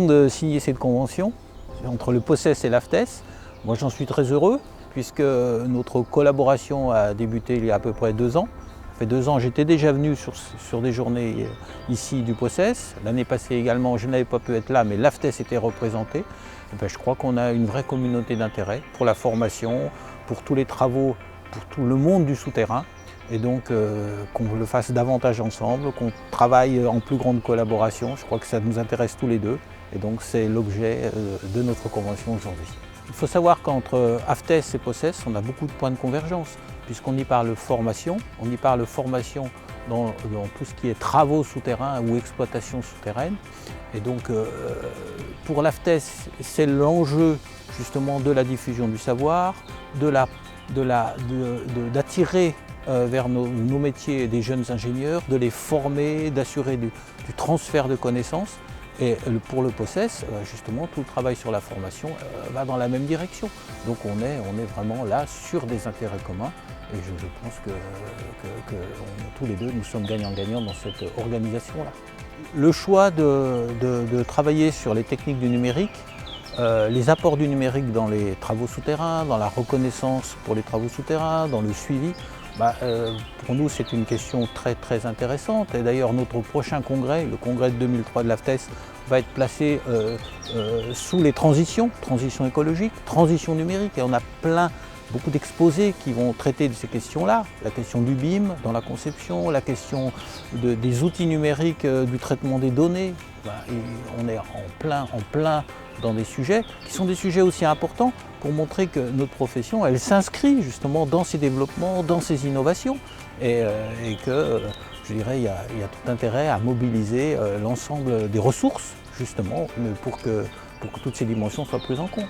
de signer cette convention entre le POCES et l'AFTES. Moi j'en suis très heureux puisque notre collaboration a débuté il y a à peu près 2 ans. Ça fait 2 ans, j'étais déjà venu sur des journées ici du POCES. L'année passée également, je n'avais pas pu être là, mais l'AFTES était représenté. Et bien, je crois qu'on a une vraie communauté d'intérêt pour la formation, pour tous les travaux, pour tout le monde du souterrain. Et donc qu'on le fasse davantage ensemble, qu'on travaille en plus grande collaboration. Je crois que ça nous intéresse tous les deux. Et donc c'est l'objet de notre convention aujourd'hui. Il faut savoir qu'entre AFTES et POCES, on a beaucoup de points de convergence, puisqu'on y parle formation, dans tout ce qui est travaux souterrains ou exploitation souterraine. Et donc pour l'AFTES, c'est l'enjeu justement de la diffusion du savoir, d'attirer vers nos métiers des jeunes ingénieurs, de les former, d'assurer du transfert de connaissances. Et pour le POCES, justement, tout le travail sur la formation va dans la même direction. Donc on est vraiment là sur des intérêts communs et je pense que tous les deux, nous sommes gagnants-gagnants dans cette organisation-là. Le choix de travailler sur les techniques du numérique, les apports du numérique dans les travaux souterrains, dans la reconnaissance pour les travaux souterrains, dans le suivi, pour nous c'est une question très intéressante. Et d'ailleurs notre prochain congrès, le congrès de 2003 de l'AFTES, va être placé sous les transition écologique, transition numérique. Et on a beaucoup d'exposés qui vont traiter de ces questions-là. La question du BIM dans la conception, la question des outils numériques, du traitement des données. On est en plein dans des sujets qui sont des sujets aussi importants pour montrer que notre profession, elle s'inscrit justement dans ces développements, dans ces innovations et que, je dirais, il y a tout intérêt à mobiliser l'ensemble des ressources justement pour que toutes ces dimensions soient prises en compte.